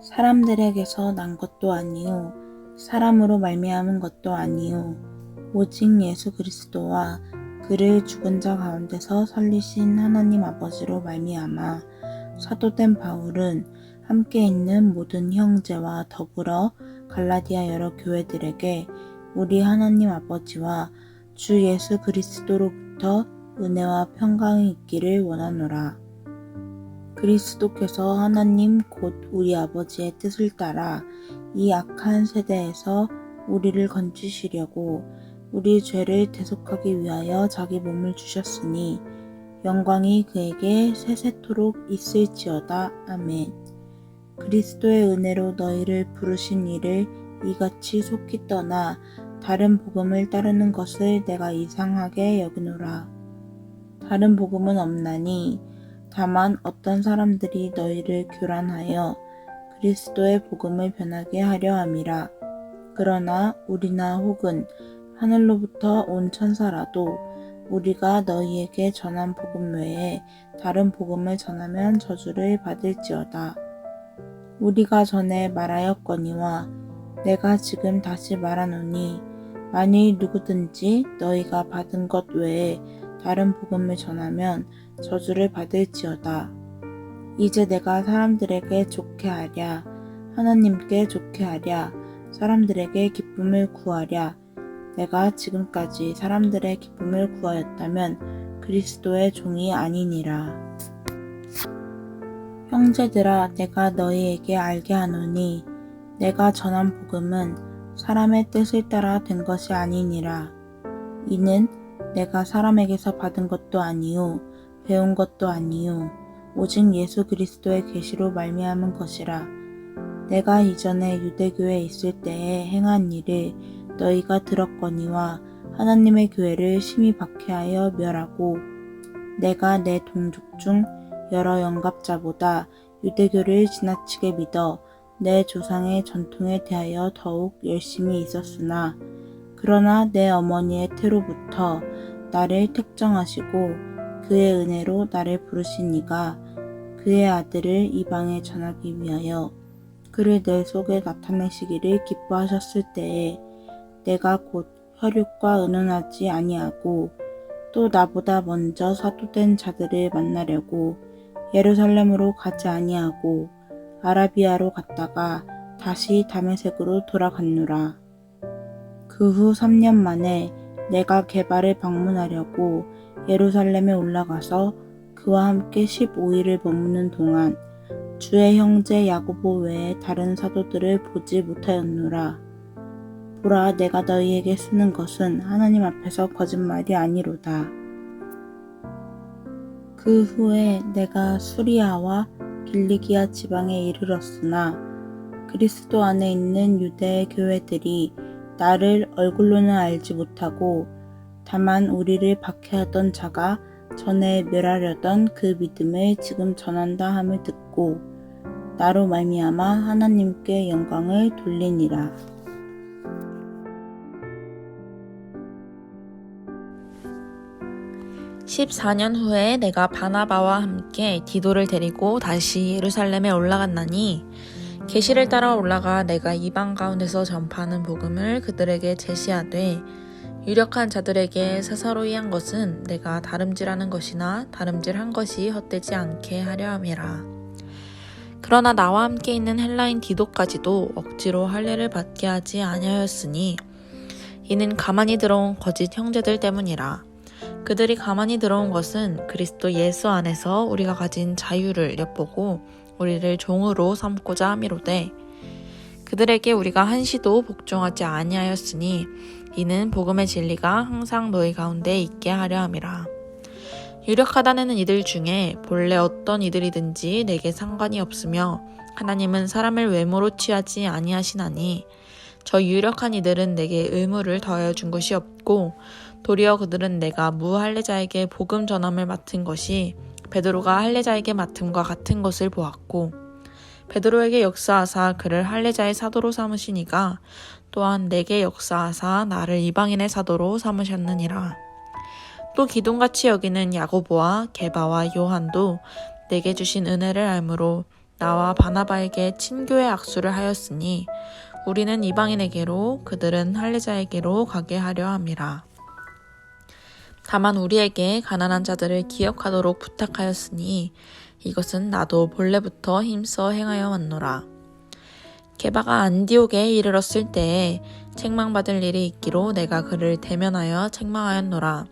사람들에게서 난 것도 아니요 사람으로 말미암은 것도 아니요 오직 예수 그리스도와 그를 죽은 자 가운데서 살리신 하나님 아버지로 말미암아 사도된 바울은 함께 있는 모든 형제와 더불어 갈라디아 여러 교회들에게 우리 하나님 아버지와 주 예수 그리스도로부터 은혜와 평강이 있기를 원하노라. 그리스도께서 하나님 곧 우리 아버지의 뜻을 따라 이 악한 세대에서 우리를 건지시려고 우리 죄를 대속하기 위하여 자기 몸을 주셨으니 영광이 그에게 세세토록 있을지어다. 아멘. 그리스도의 은혜로 너희를 부르신 이를 이같이 속히 떠나 다른 복음을 따르는 것을 내가 이상하게 여기노라. 다른 복음은 없나니 다만 어떤 사람들이 너희를 교란하여 그리스도의 복음을 변하게 하려 함이라. 그러나 우리나 혹은 하늘로부터 온 천사라도 우리가 너희에게 전한 복음 외에 다른 복음을 전하면 저주를 받을지어다. 우리가 전에 말하였거니와 내가 지금 다시 말하노니 만일 누구든지 너희가 받은 것 외에 다른 복음을 전하면 저주를 받을지어다. 이제 내가 사람들에게 좋게 하랴, 하나님께 좋게 하랴, 사람들에게 기쁨을 구하랴. 내가 지금까지 사람들의 기쁨을 구하였다면 그리스도의 종이 아니니라. 형제들아, 내가 너희에게 알게 하노니 내가 전한 복음은 사람의 뜻을 따라 된 것이 아니니라. 이는 내가 사람에게서 받은 것도 아니요 배운 것도 아니요 오직 예수 그리스도의 계시로 말미암은 것이라. 내가 이전에 유대교에 있을 때에 행한 일을 너희가 들었거니와 하나님의 교회를 심히 박해하여 멸하고 내가 내 동족 중 여러 영갑자보다 유대교를 지나치게 믿어 내 조상의 전통에 대하여 더욱 열심히 있었으나 그러나 내 어머니의 태로부터 나를 택정하시고 그의 은혜로 나를 부르신 이가 그의 아들을 이방에 전하기 위하여 그를 내 속에 나타내시기를 기뻐하셨을 때에 내가 곧 혈육과 의논하지 아니하고 또 나보다 먼저 사도된 자들을 만나려고 예루살렘으로 가지 아니하고 아라비아로 갔다가 다시 다메섹으로 돌아갔노라. 그 후 3년 만에 내가 게바를 방문하려고 예루살렘에 올라가서 그와 함께 15일을 머무는 동안 주의 형제 야고보 외에 다른 사도들을 보지 못하였노라. 보라, 내가 너희에게 쓰는 것은 하나님 앞에서 거짓말이 아니로다. 그 후에 내가 수리아와 길리기아 지방에 이르렀으나 그리스도 안에 있는 유대 교회들이 나를 얼굴로는 알지 못하고 다만 우리를 박해하던 자가 전에 멸하려던 그 믿음을 지금 전한다 함을 듣고 나로 말미암아 하나님께 영광을 돌리니라. (14년) 후에 내가 바나바와 함께 디도를 데리고 다시 예루살렘에 올라갔나니 계시를 따라 올라가 내가 이방 가운데서 전파하는 복음을 그들에게 제시하되 유력한 자들에게 사사로이 한 것은 내가 다름질하는 것이나 다름질한 것이 헛되지 않게 하려 함이라. 그러나 나와 함께 있는 헬라인 디도까지도 억지로 할례를 받게 하지 아니하였으니 이는 가만히 들어온 거짓 형제들 때문이라. 그들이 가만히 들어온 것은 그리스도 예수 안에서 우리가 가진 자유를 엿보고 우리를 종으로 삼고자 함이로되 그들에게 우리가 한시도 복종하지 아니하였으니 이는 복음의 진리가 항상 너희 가운데 있게 하려 함이라. 유력하다는 이들 중에 본래 어떤 이들이든지 내게 상관이 없으며 하나님은 사람을 외모로 취하지 아니하시나니 저 유력한 이들은 내게 의무를 더하여 준 것이 없고 도리어 그들은 내가 무할례자에게 복음 전함을 맡은 것이 베드로가 할례자에게 맡음과 같은 것을 보았고 베드로에게 역사하사 그를 할례자의 사도로 삼으시니가 또한 내게 역사하사 나를 이방인의 사도로 삼으셨느니라. 또 기둥같이 여기는 야고보와 게바와 요한도 내게 주신 은혜를 알므로 나와 바나바에게 친교의 악수를 하였으니 우리는 이방인에게로 그들은 할례자에게로 가게 하려 함이라. 다만 우리에게 가난한 자들을 기억하도록 부탁하였으니 이것은 나도 본래부터 힘써 행하여 왔노라. 게바가 안디옥에 이르렀을 때에 책망받을 일이 있기로 내가 그를 대면하여 책망하였노라.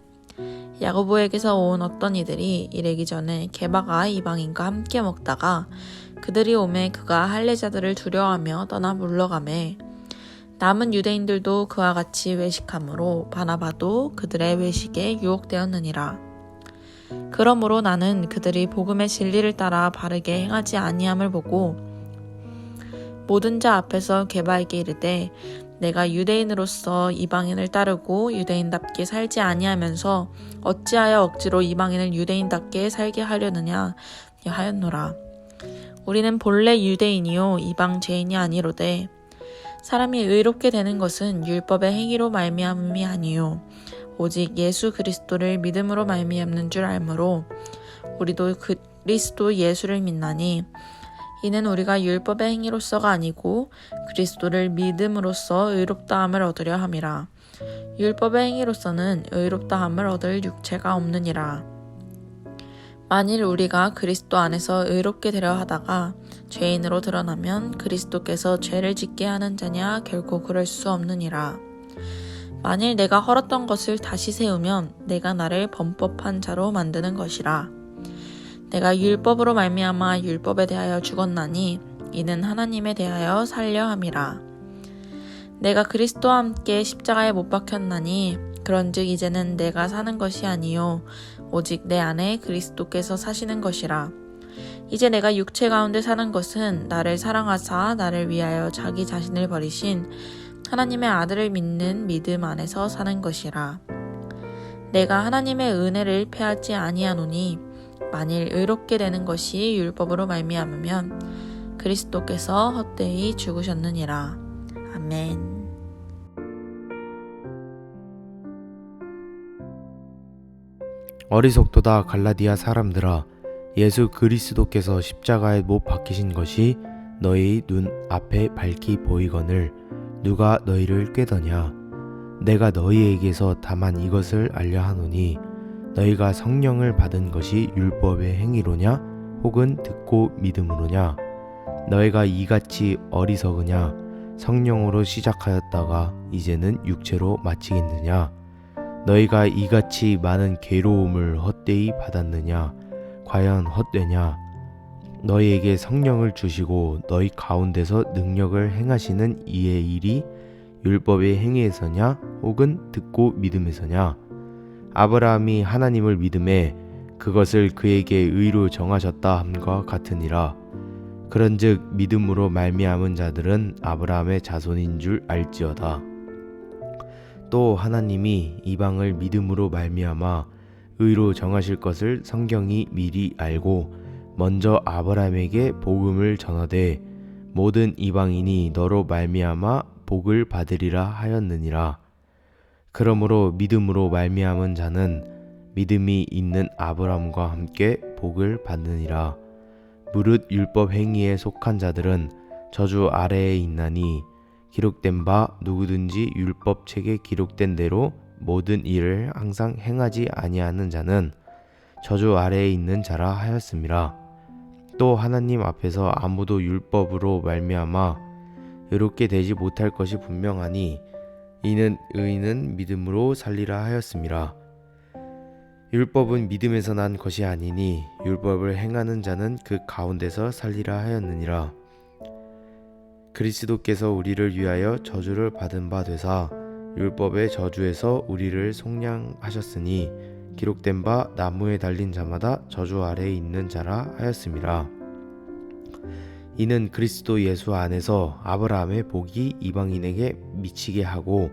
야고보에게서 온 어떤 이들이 이르기 전에 게바가 이방인과 함께 먹다가 그들이 오매 그가 할례자들을 두려워하며 떠나 물러가매 남은 유대인들도 그와 같이 외식하므로 바나바도 그들의 외식에 유혹되었느니라. 그러므로 나는 그들이 복음의 진리를 따라 바르게 행하지 아니함을 보고 모든 자 앞에서 게바에게 이르되 내가 유대인으로서 이방인을 따르고 유대인답게 살지 아니하면서 어찌하여 억지로 이방인을 유대인답게 살게 하려느냐 하였노라. 우리는 본래 유대인이요 이방 죄인이 아니로되 사람이 의롭게 되는 것은 율법의 행위로 말미암음이 아니요 오직 예수 그리스도를 믿음으로 말미암는 줄 알므로 우리도 그리스도 예수를 믿나니 이는 우리가 율법의 행위로서가 아니고 그리스도를 믿음으로써 의롭다함을 얻으려 함이라. 율법의 행위로서는 의롭다함을 얻을 육체가 없느니라. 만일 우리가 그리스도 안에서 의롭게 되려 하다가 죄인으로 드러나면 그리스도께서 죄를 짓게 하는 자냐 결코 그럴 수 없느니라. 만일 내가 헐었던 것을 다시 세우면 내가 나를 범법한 자로 만드는 것이라. 내가 율법으로 말미암아 율법에 대하여 죽었나니 이는 하나님에 대하여 살려 함이라. 내가 그리스도와 함께 십자가에 못 박혔나니 그런즉 이제는 내가 사는 것이 아니요 오직 내 안에 그리스도께서 사시는 것이라. 이제 내가 육체 가운데 사는 것은 나를 사랑하사 나를 위하여 자기 자신을 버리신 하나님의 아들을 믿는 믿음 안에서 사는 것이라. 내가 하나님의 은혜를 패하지 아니하노니 만일 의롭게 되는 것이 율법으로 말미암으면 그리스도께서 헛되이 죽으셨느니라. 아멘. 어리석도다 갈라디아 사람들아, 예수 그리스도께서 십자가에 못 박히신 것이 너희 눈 앞에 밝히 보이거늘 누가 너희를 꾀더냐. 내가 너희에게서 다만 이것을 알려 하노니 너희가 성령을 받은 것이 율법의 행위로냐 혹은 듣고 믿음으로냐. 너희가 이같이 어리석으냐. 성령으로 시작하였다가 이제는 육체로 마치겠느냐. 너희가 이같이 많은 괴로움을 헛되이 받았느냐. 과연 헛되냐. 너희에게 성령을 주시고 너희 가운데서 능력을 행하시는 이의 일이 율법의 행위에서냐 혹은 듣고 믿음에서냐. 아브라함이 하나님을 믿음에 그것을 그에게 의로 정하셨다 함과 같으니라. 그런즉 믿음으로 말미암은 자들은 아브라함의 자손인 줄 알지어다. 또 하나님이 이방을 믿음으로 말미암아 의로 정하실 것을 성경이 미리 알고 먼저 아브라함에게 복음을 전하되 모든 이방인이 너로 말미암아 복을 받으리라 하였느니라. 그러므로 믿음으로 말미암은 자는 믿음이 있는 아브라함과 함께 복을 받느니라. 무릇 율법 행위에 속한 자들은 저주 아래에 있나니 기록된 바 누구든지 율법 책에 기록된 대로 모든 일을 항상 행하지 아니하는 자는 저주 아래에 있는 자라 하였음이라. 또 하나님 앞에서 아무도 율법으로 말미암아 의롭게 되지 못할 것이 분명하니 이는 의인은 믿음으로 살리라 하였음이라. 율법은 믿음에서 난 것이 아니니 율법을 행하는 자는 그 가운데서 살리라 하였느니라. 그리스도께서 우리를 위하여 저주를 받은 바 되사 율법의 저주에서 우리를 속량하셨으니 기록된 바 나무에 달린 자마다 저주 아래에 있는 자라 하였음이라. 이는 그리스도 예수 안에서 아브라함의 복이 이방인에게 미치게 하고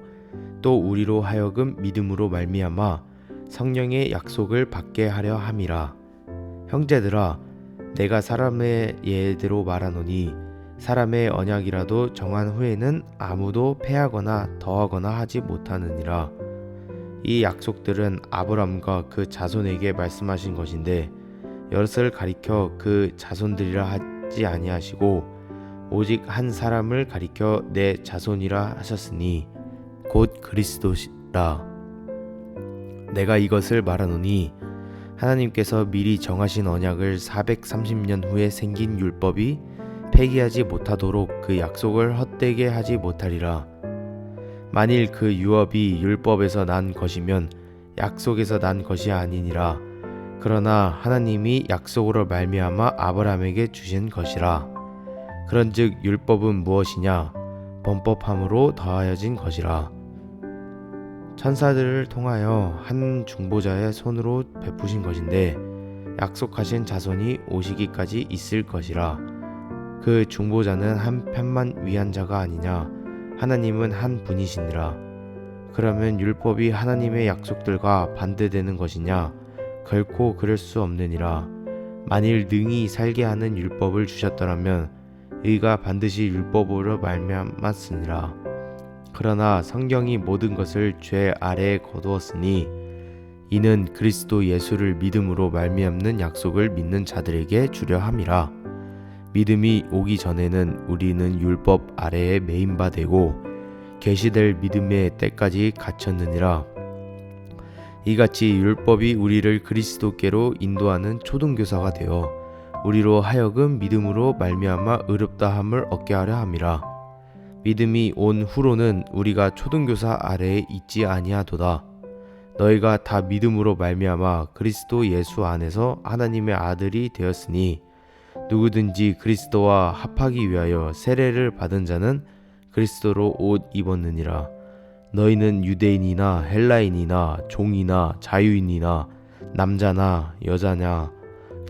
또 우리로 하여금 믿음으로 말미암아 성령의 약속을 받게 하려 함이라. 형제들아, 내가 사람의 예대로 말하노니 사람의 언약이라도 정한 후에는 아무도 패하거나 더하거나 하지 못하느니라. 이 약속들은 아브람과 그 자손에게 말씀하신 것인데 여럿을 가리켜 그 자손들이라 찾지 아니하시고 오직 한 사람을 가리켜 내 자손이라 하셨으니 곧 그리스도시라. 내가 이것을 말하노니 하나님께서 미리 정하신 언약을 430년 후에 생긴 율법이 폐기하지 못하도록 그 약속을 헛되게 하지 못하리라. 만일 그 유업이 율법에서 난 것이면 약속에서 난 것이 아니니라. 그러나 하나님이 약속으로 말미암아 아브라함에게 주신 것이라. 그런즉 율법은 무엇이냐? 범법함으로 더하여진 것이라. 천사들을 통하여 한 중보자의 손으로 베푸신 것인데 약속하신 자손이 오시기까지 있을 것이라. 그 중보자는 한 편만 위한 자가 아니냐? 하나님은 한 분이시니라. 그러면 율법이 하나님의 약속들과 반대되는 것이냐? 결코 그럴 수 없느니라. 만일 능히 살게 하는 율법을 주셨더라면 의가 반드시 율법으로 말미암았으니라. 그러나 성경이 모든 것을 죄 아래에 거두었으니 이는 그리스도 예수를 믿음으로 말미암는 약속을 믿는 자들에게 주려 함이라. 믿음이 오기 전에는 우리는 율법 아래에 매인 바 되고 계시될 믿음의 때까지 갇혔느니라. 이같이 율법이 우리를 그리스도께로 인도하는 초등교사가 되어 우리로 하여금 믿음으로 말미암아 의롭다함을 얻게 하려 함이라. 믿음이 온 후로는 우리가 초등교사 아래에 있지 아니하도다. 너희가 다 믿음으로 말미암아 그리스도 예수 안에서 하나님의 아들이 되었으니 누구든지 그리스도와 합하기 위하여 세례를 받은 자는 그리스도로 옷 입었느니라. 너희는 유대인이나 헬라인이나 종이나 자유인이나 남자나 여자냐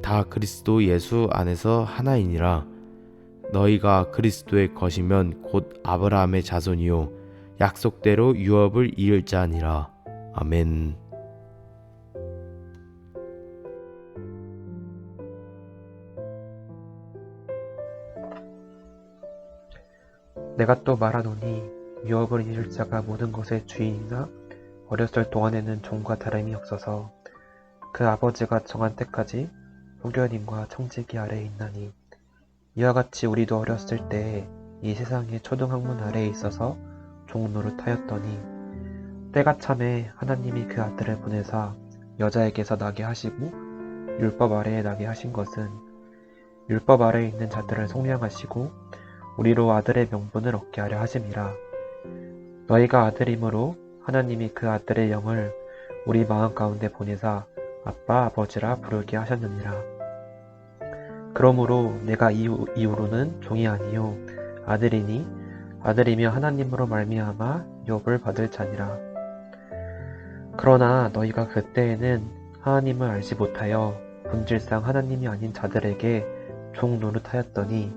다 그리스도 예수 안에서 하나이니라. 너희가 그리스도의 것이면 곧 아브라함의 자손이요 약속대로 유업을 이을 자니라. 아멘. 내가 또 말하노니 유업을 이룰 자가 모든 것의 주인이나 어렸을 동안에는 종과 다름이 없어서 그 아버지가 정한 때까지 후견인과 청지기 아래에 있나니 이와 같이 우리도 어렸을 때에 이 세상의 초등학문 아래에 있어서 종 노릇하였더니 때가 참에 하나님이 그 아들을 보내사 여자에게서 나게 하시고 율법 아래에 나게 하신 것은 율법 아래에 있는 자들을 속량하시고 우리로 아들의 명분을 얻게 하려 하심이라. 너희가 아들이므로 하나님이 그 아들의 영을 우리 마음 가운데 보내사 아빠 아버지라 부르게 하셨느니라. 그러므로 내가 이후로는 종이 아니요 아들이니 아들이며 하나님으로 말미암아 유업을 받을 자니라. 그러나 너희가 그때에는 하나님을 알지 못하여 본질상 하나님이 아닌 자들에게 종 노릇하였더니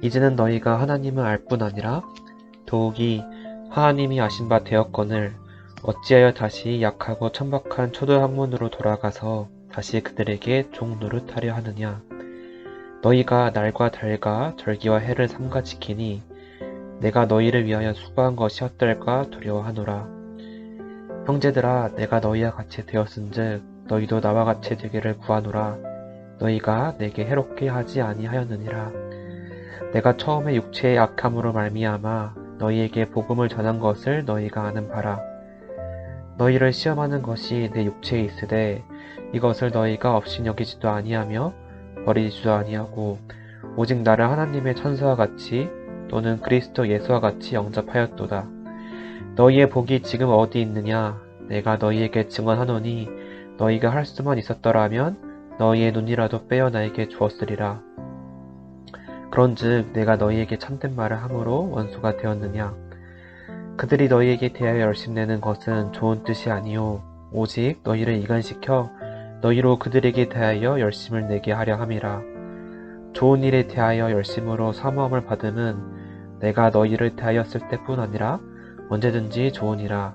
이제는 너희가 하나님을 알 뿐 아니라 더욱이 하나님이 아신 바 되었거늘 어찌하여 다시 약하고 천박한 초등학문으로 돌아가서 다시 그들에게 종 노릇하려 하느냐. 너희가 날과 달과 절기와 해를 삼가 지키니 내가 너희를 위하여 수고한 것이 헛될까 두려워하노라. 형제들아, 내가 너희와 같이 되었은즉 너희도 나와 같이 되기를 구하노라. 너희가 내게 해롭게 하지 아니하였느니라. 내가 처음에 육체의 악함으로 말미암아 너희에게 복음을 전한 것을 너희가 아는 바라. 너희를 시험하는 것이 내 육체에 있으되 이것을 너희가 업신여기지도 아니하며 버리지도 아니하고 오직 나를 하나님의 천사와 같이 또는 그리스도 예수와 같이 영접하였도다. 너희의 복이 지금 어디 있느냐? 내가 너희에게 증언하노니 너희가 할 수만 있었더라면 너희의 눈이라도 빼어 나에게 주었으리라. 그런즉 내가 너희에게 참된 말을 함으로 원수가 되었느냐? 그들이 너희에게 대하여 열심내는 것은 좋은 뜻이 아니요 오직 너희를 이간시켜 너희로 그들에게 대하여 열심을 내게 하려 함이라. 좋은 일에 대하여 열심으로 사모함을 받음은 내가 너희를 대하였을 때뿐 아니라 언제든지 좋으니라.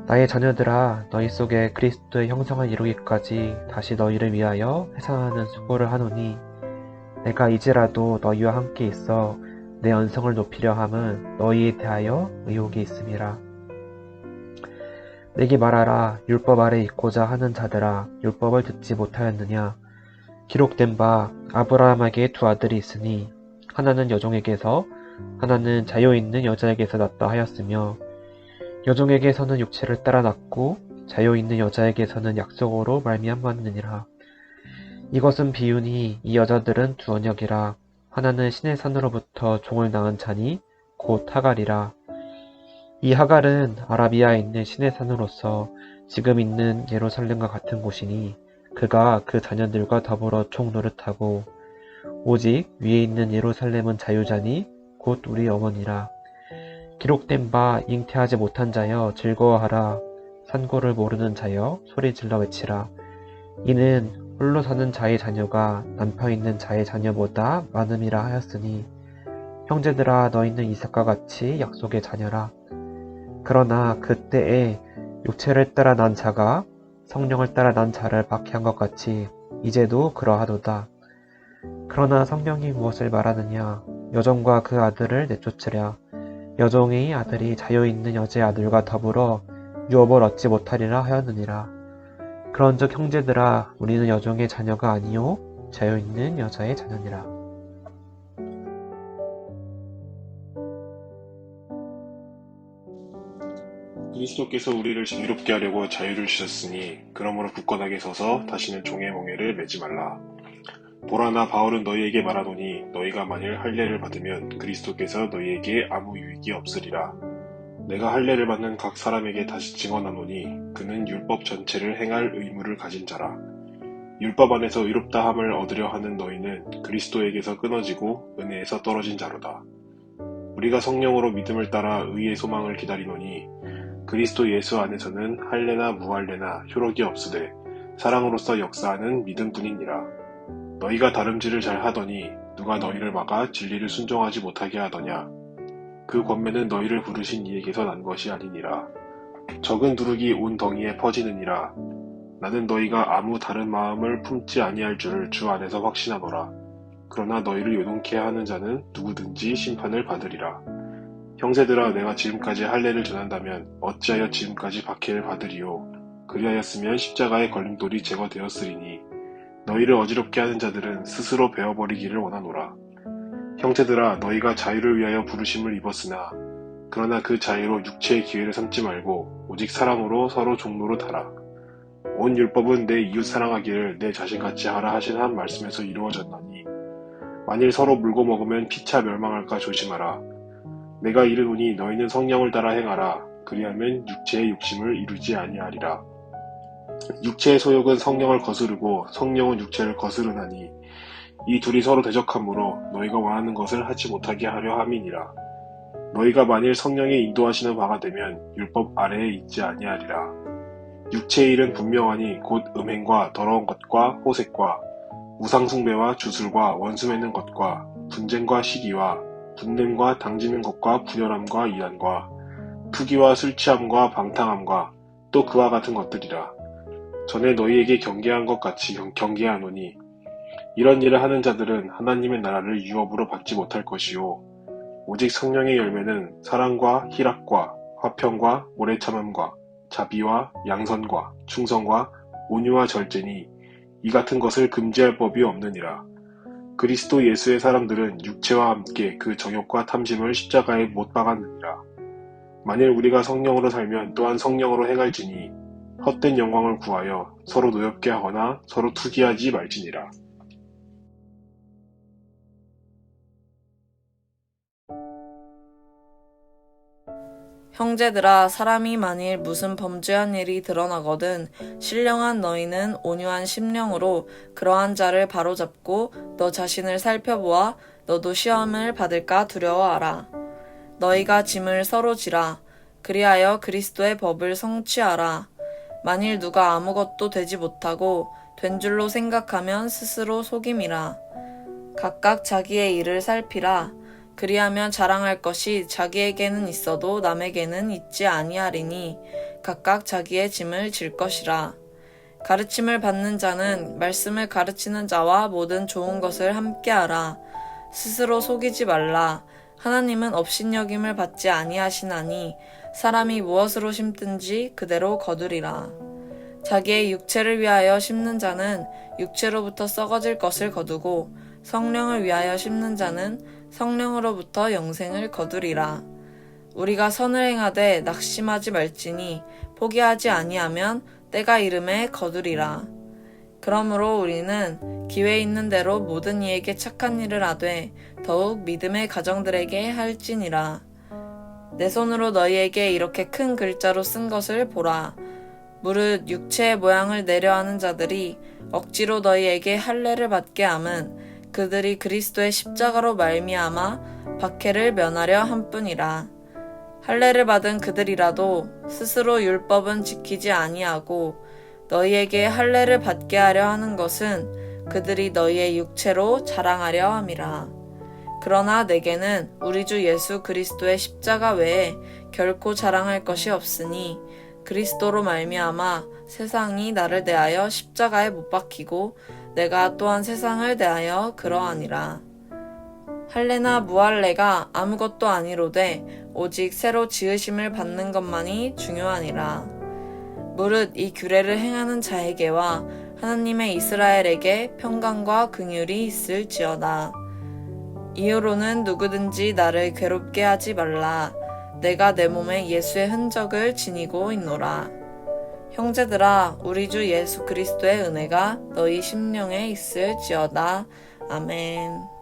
나의 자녀들아, 너희 속에 그리스도의 형상을 이루기까지 다시 너희를 위하여 회상하는 수고를 하노니 내가 이제라도 너희와 함께 있어 내 언성을 높이려 함은 너희에 대하여 의혹이 있음이라. 내게 말하라. 율법 아래 있고자 하는 자들아, 율법을 듣지 못하였느냐? 기록된 바 아브라함에게 두 아들이 있으니 하나는 여종에게서 하나는 자유 있는 여자에게서 났다 하였으며 여종에게서는 육체를 따라 났고 자유 있는 여자에게서는 약속으로 말미암았느니라. 이것은 비유니 이 여자들은 두 언약이라. 하나는 신의 산으로부터 종을 낳은 자니 곧 하갈이라. 이 하갈은 아라비아에 있는 신의 산으로서 지금 있는 예루살렘과 같은 곳이니 그가 그 자녀들과 더불어 총 노릇하고 오직 위에 있는 예루살렘은 자유자니 곧 우리 어머니라. 기록된 바 잉태하지 못한 자여 즐거워하라. 산고를 모르는 자여 소리질러 외치라. 이는 홀로 사는 자의 자녀가 남편 있는 자의 자녀보다 많음이라 하였으니 형제들아 너희는 이삭과 같이 약속의 자녀라. 그러나 그때에 육체를 따라 난 자가 성령을 따라 난 자를 박해한 것 같이 이제도 그러하도다. 그러나 성령이 무엇을 말하느냐? 여종과 그 아들을 내쫓으랴. 여종의 아들이 자유 있는 여자의 아들과 더불어 유업을 얻지 못하리라 하였느니라. 그런즉 형제들아 우리는 여종의 자녀가 아니요 자유 있는 여자의 자녀니라. 그리스도께서 우리를 자유롭게 하려고 자유를 주셨으니 그러므로 굳건하게 서서 다시는 종의 멍에를 매지 말라. 보라 나 바울은 너희에게 말하노니 너희가 만일 할례를 받으면 그리스도께서 너희에게 아무 유익이 없으리라. 내가 할례를 받는 각 사람에게 다시 증언하노니 그는 율법 전체를 행할 의무를 가진 자라. 율법 안에서 의롭다함을 얻으려 하는 너희는 그리스도에게서 끊어지고 은혜에서 떨어진 자로다. 우리가 성령으로 믿음을 따라 의의 소망을 기다리노니 그리스도 예수 안에서는 할례나 무할례나 효력이 없으되 사랑으로서 역사하는 믿음뿐이니라. 너희가 다름질을 잘 하더니 누가 너희를 막아 진리를 순종하지 못하게 하더냐. 그 권면은 너희를 부르신 이에게서 난 것이 아니니라. 적은 누룩이 온 덩이에 퍼지느니라. 나는 너희가 아무 다른 마음을 품지 아니할 줄 주 안에서 확신하노라. 그러나 너희를 요동케 하는 자는 누구든지 심판을 받으리라. 형제들아 내가 지금까지 할례를 전한다면 어찌하여 지금까지 박해를 받으리요. 그리하였으면 십자가의 걸림돌이 제거되었으리니 너희를 어지럽게 하는 자들은 스스로 베어버리기를 원하노라. 형제들아 너희가 자유를 위하여 부르심을 입었으나 그러나 그 자유로 육체의 기회를 삼지 말고 오직 사랑으로 서로 종로로 달아. 온 율법은 내 이웃 사랑하기를 내 자신같이 하라 하신 한 말씀에서 이루어졌나니 만일 서로 물고 먹으면 피차 멸망할까 조심하라. 내가 이르노니 너희는 성령을 따라 행하라. 그리하면 육체의 욕심을 이루지 아니하리라. 육체의 소욕은 성령을 거스르고 성령은 육체를 거스르나니 이 둘이 서로 대적하므로 너희가 원하는 것을 하지 못하게 하려 함이니라. 너희가 만일 성령의 인도하시는 바가 되면 율법 아래에 있지 아니하리라. 육체의 일은 분명하니 곧 음행과 더러운 것과 호색과 우상숭배와 주술과 원수 맺는 것과 분쟁과 시기와 분냄과 당지는 것과 분열함과 이단과 투기와 술 취함과 방탕함과 또 그와 같은 것들이라. 전에 너희에게 경계한 것 같이 경계하노니 이런 일을 하는 자들은 하나님의 나라를 유업으로 받지 못할 것이요 오직 성령의 열매는 사랑과 희락과 화평과 오래 참음과 자비와 양선과 충성과 온유와 절제니 이 같은 것을 금지할 법이 없느니라. 그리스도 예수의 사람들은 육체와 함께 그 정욕과 탐심을 십자가에 못 박았느니라. 만일 우리가 성령으로 살면 또한 성령으로 행할지니 헛된 영광을 구하여 서로 노엽게 하거나 서로 투기하지 말지니라. 형제들아 사람이 만일 무슨 범죄한 일이 드러나거든 신령한 너희는 온유한 심령으로 그러한 자를 바로잡고 너 자신을 살펴보아 너도 시험을 받을까 두려워하라. 너희가 짐을 서로 지라. 그리하여 그리스도의 법을 성취하라. 만일 누가 아무것도 되지 못하고 된 줄로 생각하면 스스로 속임이라. 각각 자기의 일을 살피라. 그리하면 자랑할 것이 자기에게는 있어도 남에게는 있지 아니하리니 각각 자기의 짐을 질 것이라. 가르침을 받는 자는 말씀을 가르치는 자와 모든 좋은 것을 함께하라. 스스로 속이지 말라. 하나님은 업신여김을 받지 아니하시나니 사람이 무엇으로 심든지 그대로 거두리라. 자기의 육체를 위하여 심는 자는 육체로부터 썩어질 것을 거두고 성령을 위하여 심는 자는 성령으로부터 영생을 거두리라. 우리가 선을 행하되 낙심하지 말지니 포기하지 아니하면 때가 이름에 거두리라. 그러므로 우리는 기회 있는 대로 모든 이에게 착한 일을 하되 더욱 믿음의 가정들에게 할지니라. 내 손으로 너희에게 이렇게 큰 글자로 쓴 것을 보라. 무릇 육체의 모양을 내려하는 자들이 억지로 너희에게 할례를 받게 함은 그들이 그리스도의 십자가로 말미암아 박해를 면하려 함뿐이라. 할례를 받은 그들이라도 스스로 율법은 지키지 아니하고 너희에게 할례를 받게 하려 하는 것은 그들이 너희의 육체로 자랑하려 함이라. 그러나 내게는 우리 주 예수 그리스도의 십자가 외에 결코 자랑할 것이 없으니 그리스도로 말미암아 세상이 나를 대하여 십자가에 못 박히고 내가 또한 세상을 대하여 그러하니라. 할례나 무할례가 아무것도 아니로되 오직 새로 지으심을 받는 것만이 중요하니라. 무릇 이 규례를 행하는 자에게와 하나님의 이스라엘에게 평강과 긍휼이 있을지어다. 이후로는 누구든지 나를 괴롭게 하지 말라. 내가 내 몸에 예수의 흔적을 지니고 있노라. 형제들아, 우리 주 예수 그리스도의 은혜가 너희 심령에 있을지어다. 아멘.